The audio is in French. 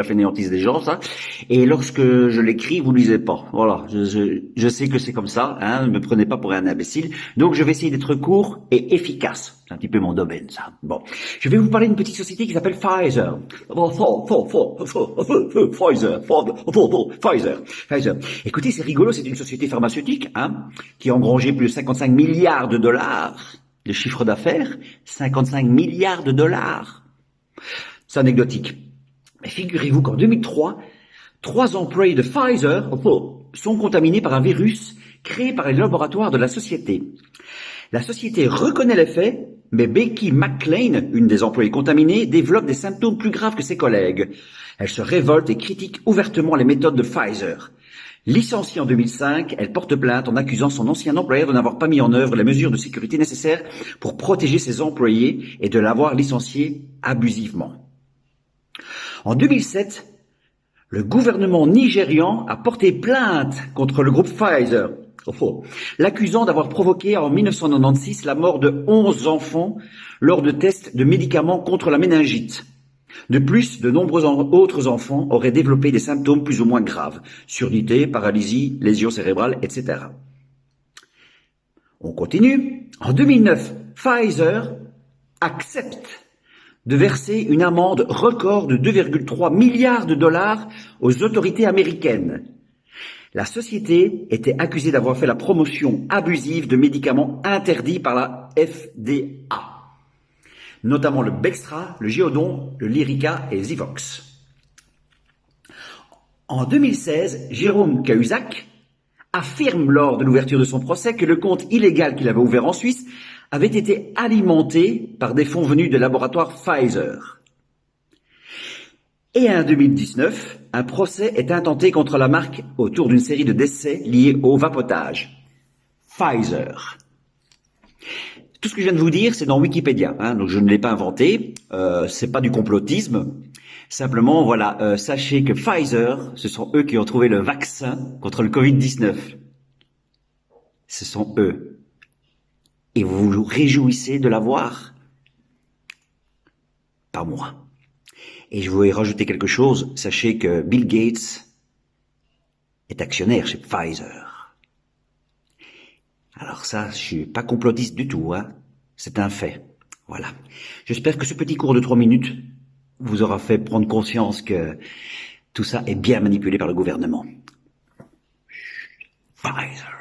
la fainéantise des gens, ça. Et lorsque je l'écris, vous lisez pas. Voilà, je sais que c'est comme ça, hein, ne me prenez pas pour un imbécile. Donc je vais essayer d'être court et efficace. C'est un petit peu mon domaine, ça. Bon, je vais vous parler d'une petite société qui s'appelle Pfizer. Pfizer. Écoutez, c'est rigolo, c'est une société pharmaceutique, hein, qui a engrangé plus de 55 milliards de dollars de chiffre d'affaires. 55 milliards de dollars. C'est anecdotique. Mais figurez-vous qu'en 2003, 3 employés de Pfizer sont contaminés par un virus créé par les laboratoires de la société. La société reconnaît les faits, mais Becky McLean, une des employées contaminées, développe des symptômes plus graves que ses collègues. Elle se révolte et critique ouvertement les méthodes de Pfizer. Licenciée en 2005, elle porte plainte en accusant son ancien employeur de n'avoir pas mis en œuvre les mesures de sécurité nécessaires pour protéger ses employés et de l'avoir licencié abusivement. En 2007, le gouvernement nigérian a porté plainte contre le groupe Pfizer, l'accusant d'avoir provoqué en 1996 la mort de 11 enfants lors de tests de médicaments contre la méningite. De plus, de nombreux autres enfants auraient développé des symptômes plus ou moins graves, surdité, paralysie, lésions cérébrales, etc. On continue. En 2009, Pfizer accepte de verser une amende record de 2,3 milliards de dollars aux autorités américaines. La société était accusée d'avoir fait la promotion abusive de médicaments interdits par la FDA, notamment le Bextra, le Géodon, le Lyrica et Zivox. En 2016, Jérôme Cahuzac affirme lors de l'ouverture de son procès que le compte illégal qu'il avait ouvert en Suisse avait été alimenté par des fonds venus des laboratoires Pfizer. Et en 2019, un procès est intenté contre la marque autour d'une série de décès liés au vapotage. Pfizer. Tout ce que je viens de vous dire, c'est dans Wikipédia, hein, donc je ne l'ai pas inventé, c'est pas du complotisme. Simplement, voilà, sachez que Pfizer, ce sont eux qui ont trouvé le vaccin contre le Covid-19. Ce sont eux. Et vous vous réjouissez de l'avoir? Pas moi. Et je voulais rajouter quelque chose. Sachez que Bill Gates est actionnaire chez Pfizer. Alors ça, je suis pas complotiste du tout, hein. C'est un fait. Voilà. J'espère que ce petit cours de 3 minutes vous aura fait prendre conscience que tout ça est bien manipulé par le gouvernement. Pfizer.